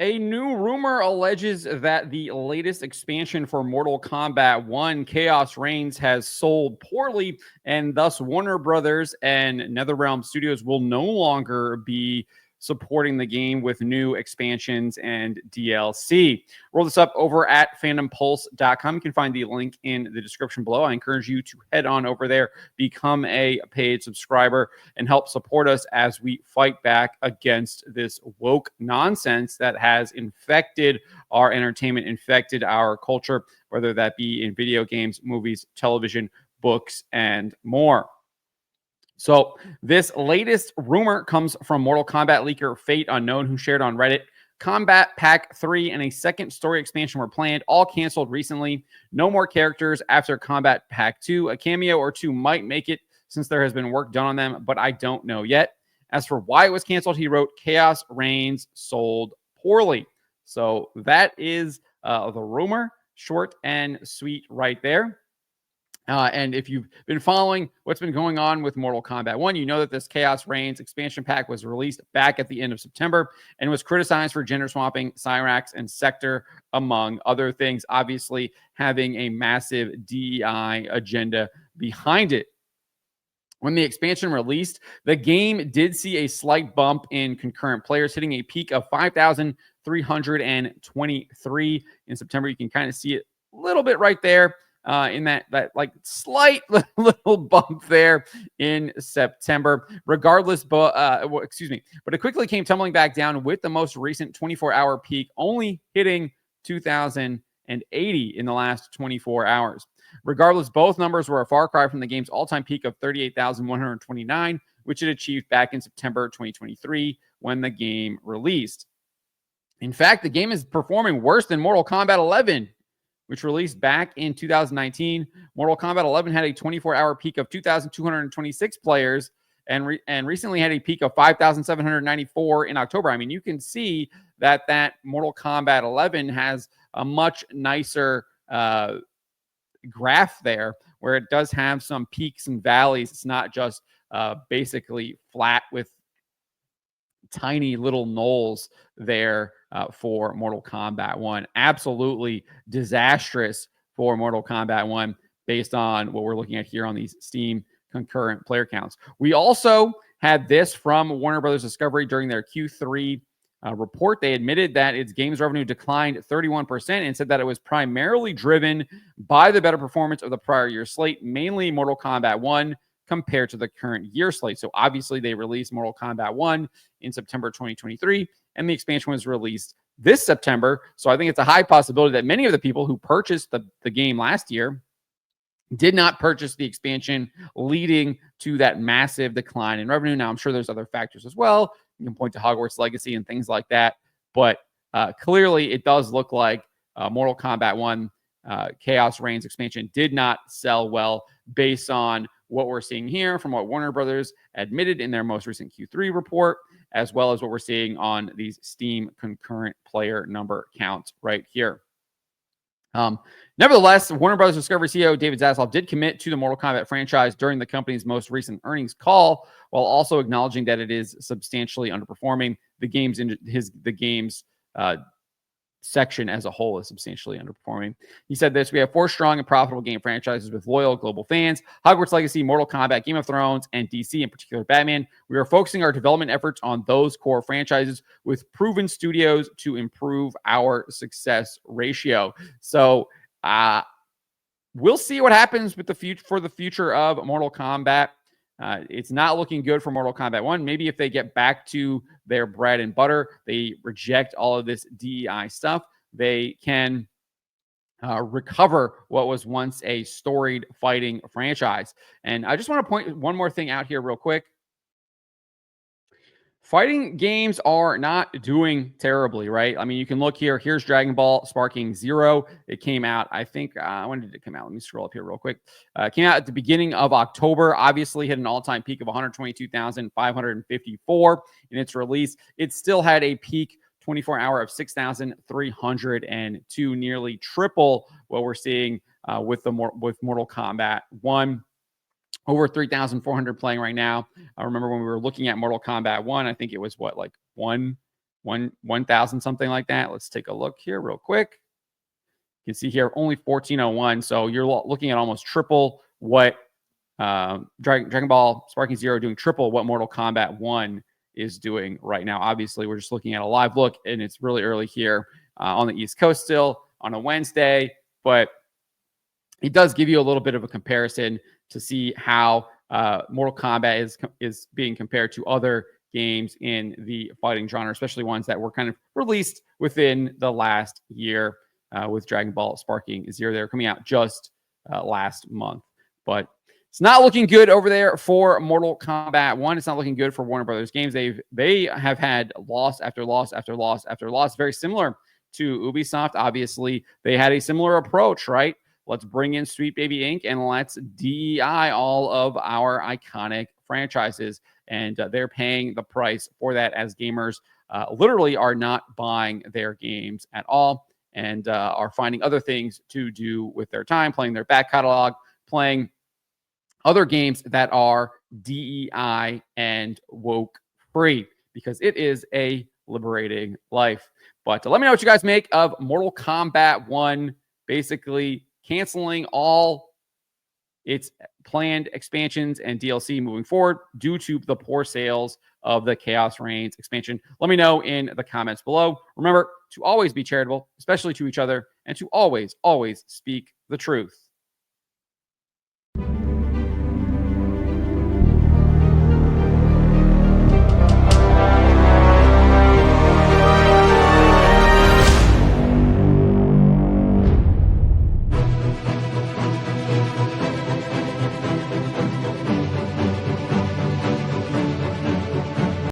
A new rumor alleges that the latest expansion for Mortal Kombat 1, Khaos Reigns, has sold poorly, and thus Warner Brothers and NetherRealm Studios will no longer be supporting the game with new expansions and DLC. Roll this up over at fandompulse.com. You can find the link in the description below. I encourage you to head on over there, become a paid subscriber, and help support us as we fight back against this woke nonsense that has infected our entertainment, infected our culture, whether that be in video games, movies, television, books, and more. So this latest rumor comes from Mortal Kombat leaker Fate Unknown, who shared on Reddit. Combat Pack 3 and a second story expansion were planned, all canceled recently. No more characters after Combat Pack 2. A cameo or two might make it since there has been work done on them, but I don't know yet. As for why it was canceled, he wrote, Khaos Reigns sold poorly. So that is the rumor, short and sweet right there. And if you've been following what's been going on with Mortal Kombat 1, you know that this Khaos Reigns expansion pack was released back at the end of September and was criticized for gender swapping Cyrax and Sector, among other things, obviously having a massive DEI agenda behind it. When the expansion released, the game did see a slight bump in concurrent players, hitting a peak of 5,323 in September. You can kind of see it a little bit right there. In that like slight little bump there in September. Regardless, but it quickly came tumbling back down with the most recent 24-hour peak only hitting 2,080 in the last 24 hours. Regardless, both numbers were a far cry from the game's all-time peak of 38,129, which it achieved back in September 2023 when the game released. In fact, the game is performing worse than Mortal Kombat 11, which released back in 2019. Mortal Kombat 11 had a 24-hour peak of 2,226 players and recently had a peak of 5,794 in October. I mean, you can see that Mortal Kombat 11 has a much nicer graph there, where it does have some peaks and valleys. It's not just basically flat with tiny little knolls there for Mortal Kombat 1. Absolutely disastrous for Mortal Kombat 1 based on what we're looking at here on these Steam concurrent player counts. We also had this from Warner Brothers Discovery during their Q3 report. They admitted that its games revenue declined 31% and said that it was primarily driven by the better performance of the prior year slate, mainly Mortal Kombat 1, compared to the current year slate. So obviously they released Mortal Kombat 1 in September 2023, and the expansion was released this September. So I think it's a high possibility that many of the people who purchased the game last year did not purchase the expansion, leading to that massive decline in revenue. Now, I'm sure there's other factors as well. You can point to Hogwarts Legacy and things like that. But clearly, it does look like Mortal Kombat 1 Khaos Reigns expansion did not sell well based on what we're seeing here from what Warner Brothers admitted in their most recent Q3 report, as well as what we're seeing on these Steam concurrent player number counts right here. Nevertheless, Warner Brothers Discovery CEO David Zaslav did commit to the Mortal Kombat franchise during the company's most recent earnings call, while also acknowledging that it is substantially underperforming. The game's section as a whole is substantially underperforming. He said this: we have 4 strong and profitable game franchises with loyal global fans: Hogwarts Legacy, Mortal Kombat, Game of Thrones, and DC, in particular Batman. We are focusing our development efforts on those core franchises with proven studios to improve our success ratio. So we'll see what happens with the future of Mortal Kombat. It's not looking good for Mortal Kombat 1. Maybe if they get back to their bread and butter, they reject all of this DEI stuff, they can recover what was once a storied fighting franchise. And I just want to point one more thing out here real quick. Fighting games are not doing terribly, right? I mean, you can look here. Here's Dragon Ball Sparking Zero. It came out, I think, when did it come out? Let me scroll up here real quick. It came out at the beginning of October, obviously hit an all-time peak of 122,554 in its release. It still had a peak 24-hour of 6,302, nearly triple what we're seeing with Mortal Kombat 1. Over 3,400 playing right now. I remember when we were looking at Mortal Kombat 1, I think it was 1,000, something like that. Let's take a look here real quick. You can see here only 1401. So you're looking at almost triple what Dragon Ball Sparking Zero, doing triple what Mortal Kombat 1 is doing right now. Obviously, we're just looking at a live look, and it's really early here on the East Coast still on a Wednesday, but it does give you a little bit of a comparison to see how Mortal Kombat is being compared to other games in the fighting genre, especially ones that were kind of released within the last year, with Dragon Ball Sparking Zero. They're coming out just last month, but it's not looking good over there for Mortal Kombat 1. It's not looking good for Warner Brothers Games. They have had loss after loss after loss after loss, very similar to Ubisoft. Obviously, they had a similar approach, right? Let's bring in Sweet Baby Inc. and let's DEI all of our iconic franchises. And they're paying the price for that, as gamers literally are not buying their games at all, and are finding other things to do with their time, playing their back catalog, playing other games that are DEI and woke free, because it is a liberating life. But let me know what you guys make of Mortal Kombat 1 basically canceling all its planned expansions and DLC moving forward due to the poor sales of the Khaos Reigns expansion. Let me know in the comments below. Remember to always be charitable, especially to each other, and to always, always speak the truth.